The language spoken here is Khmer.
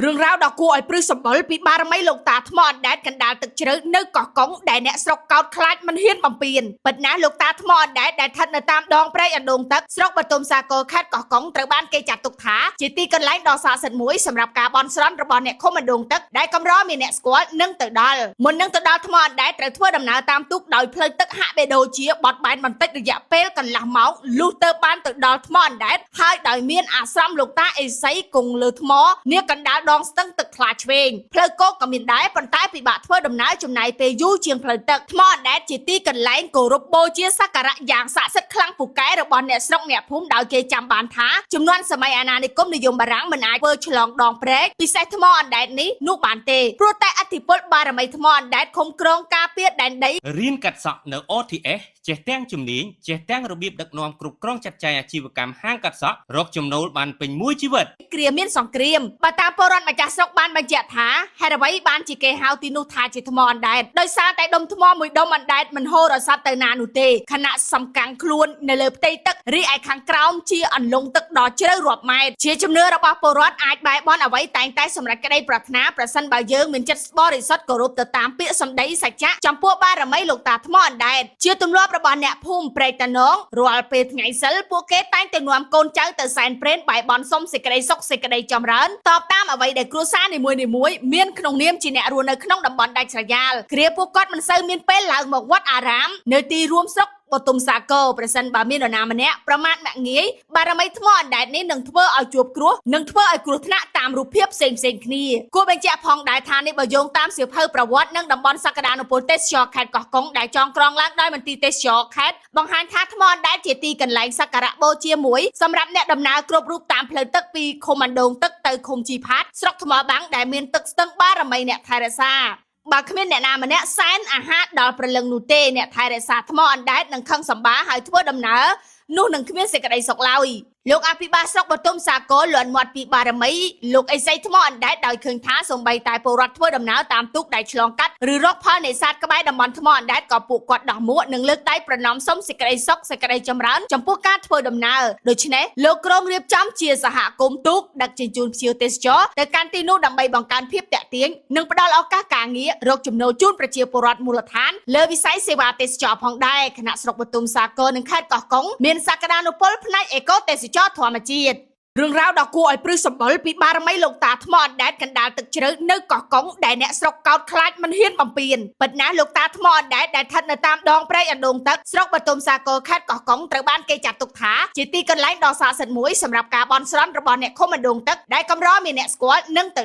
រឿងរ៉ាវដ៏គួរឲ្យព្រឺសម្បុរពីបារមីលោកតាថ្មអណ្ដែតកណ្ដាលទឹកជ្រៅនៅកោះកុងដែលអ្នកស្រុកកោតខ្លាចមិនហ៊ានបំពេញពិតណាស់លោកតាថ្មអណ្ដែតដែលស្ថិតនៅតាមដងព្រែកអណ្ដូងទឹកស្រុកបទុមសាគរខេត្តកោះកុងត្រូវបានគេចាត់ទុកថាជាទីកន្លែងដ៏ស័ក្តិសិទ្ធិមួយសម្រាប់ការបន់ស្រន់របស់អ្នកឃុំអណ្ដូងទឹកដែលកម្រមានអ្នកស្គាល់នឹងទៅដល់មុននឹងទៅដល់ថ្មអណ្ដែតត្រូវធ្វើដំណើរតាមទូកដោយផ្លូវទឹកហាក់បីដូចជាបត់បែនបន្តិចរយៈពេលកន្លះម៉ោងលុះទៅបានទៅដល់ថ្មអណ្ដែតហើយដោយមានអាស្រមលោកតាអេសីគង់លើថ្មនាកណ្ដាលដងស្ទឹងទឹកថ្លាឆ្វេងផ្លូវគោកក៏មានដែរប៉ុន្តែពិបាកធ្វើដំណើរចំណាយពេលយូរជាងផ្លូវទឹកថ្មអណ្ដែតជាទីកន្លែងគោរពបូជាសក្ការៈយ៉ាងស័ក្តិសិទ្ធិខ្លាំងពូកែរបស់អ្នកស្រុកអ្នកភូមិដោយគេចាំបានថាចំនួនសម័យអាណានិគមនិយមបារាំងមិនអាចធ្វើឆ្លងដងព្រែកពិសេសថ្មអណ្ដែតនេះនោះបានទេព្រោះតែឥទ្ធិពលបារមីថ្មអណ្ដែតឃុំក្រងការពារដែនដីរៀនកាត់សក់នៅ OTS ចេះទាំងជំនាញចេះទាំងរបៀបដឹកនាំគ្រប់គ្រងចាត់ចែងអាជីវកម្មហាងកាត់សក់រកចំណូលបានពេញមួយជីវិតគ្រាមានសង្គ្រាមបើតាមពលរដ្ឋម្ចាស់ស្រុកបានបញ្ជាក់ថាហេតុអ្វីបានជាគេហៅទីនោះថាជាថ្មអណ្ដែតដោយសារតែដុំថ្មមួយដុំអណ្ដែតមិនហូររស័ព្ទទៅណានោះទេខណៈសំកាំងខ្លួននៅលើផ្ទៃទឹករីឯខាងក្រោមជាអន្លង់ទឹកដ៏ជ្រៅរាប់ម៉ែត្រជាជំនឿរបស់ពលរដ្ឋអាចបែបបន់អ្វីតែងតែសម្រេចក្តីប្រាថ្នាប្រសិនបើយើងមានចិត្តបរិសុទ្ធគោរពទៅតាមពាក្យសម្ដីសច្ចៈចំពោះបារមីលោកតាថ្មអណ្ដែតជាទម្លាប់របស់អ្នកភូមិព្រែកតាណងរាល់ពេលថ្ងៃសិលពួកគេតែងតែនាំកូនចៅទៅសែនព្រេនបែបបន់សុំសេចក្តីសុខសេចក្តីចម្រើនតបតាមអ្វីដែលគ្រួសារនីមួយៗមានក្នុងនាមជាអ្នករស់នៅក្នុងតំបន់ដាច់ស្រយាលគ្រាពួកគាត់មិនសូវមានពេលឡើងមកវត្តអារាមនៅទីរួមស្រុកបទុមសាគរប្រសិនបើមាននរណាម្នាក់ប្រមាថមាក់ងាយបារមីថ្មអណ្ដែតនេះនឹងធ្វើឲ្យជួបគ្រោះនឹងធ្វើឲ្យគ្រោះថ្នាក់តាមរូបភាពផ្សេងៗគ្នាគួរបញ្ជាក់ផងដែរថានេះបើយោងតាមសៀវភៅប្រវត្តិនិងតំបន់សក្តានុពលទេសចរខេត្តកោះកុងដែលចងក្រងឡើងដោយមន្ទីរទេសចរខេត្តបង្ហាញថាថ្មអណ្ដែតជាទីកន្លែងសក្ការៈបូជាមួយសម្រាប់អ្នកដំណើរគ្រប់រូបតាមផ្លូវទឹកពីឃុំអណ្ដូងទឹកទៅឃុំជីផាតស្រុកថ្មបាំងដែលមានទឹកស្ទឹងបារមីអ្នកថែរក្សាបើគ្មានអ្នកណាម្នាក់សែនអាហារដល់ព្រលឹងនោះទេអ្នកថែរក្សាថ្មអណ្ដែតនឹងខឹងសម្បាហើយធ្វើដំណើរនោះនឹងគ្មានសេចក្តីសុខឡើយលោកអភិបាលស្រុកបទុមសាគរលន់មាត់ពីបារមីលោកអេសីថ្មអណ្ដែតដោយឃើញថាសំបីតែពលរដ្ឋធ្វើដំណើរតាមទូកដែលឆ្លងកាត់ឬរកផលនេសាទក្បែរតំបន់ថ្មអណ្ដែតក៏ពួកគាត់ដោះមួកនិងលើកដៃប្រណម្យសុំសេចក្តីសុខសេចក្តីចម្រើនចំពោះការធ្វើដំណើរដូច្នេះលោកក្រុងរៀបចំជាសហគមន៍ទូកដឹកជញ្ជូនភ្ញៀវទេសចរទៅកាន់ទីនោះដើម្បីបង្កើនភាពទាក់ទាញនិងផ្ដល់ឱកាសការងាររកចំណូលជូនប្រជាពលរដ្ឋមូលដ្ឋានលើវិស័យសេវាទេសចរផងដែរគណៈស្រុកបទុមសាគរនិងខេត្តកោះកុងមានសក្តានុពលផ្នែកអេកូទេសចរធម្មជាតិរឿងរ៉ាវដ៏គួរឲ្យព្រឺសម្បុរពីបារមីលោកតាថ្មអណ្ដែតកណ្ដាលទឹកជ្រៅនៅកោះកុងដែលអ្នកស្រុកកោតខ្លាចមិនហ៊ានបំពេញពិតណាស់លោកតាថ្មអណ្ដែតដែលស្ថិតនៅតាមដងព្រែកអណ្ដូងទឹកស្រុកបទុមសាគរខេត្តកោះកុងត្រូវបានគេចាត់ទុកថាជាទីកន្លែងដ៏ស័ក្តិសិទ្ធិមួយសម្រាប់ការបន់ស្រន់របស់អ្នកឃុំអណ្ដូងទឹកដែលកម្រមានអ្នកស្គាល់នឹងទៅ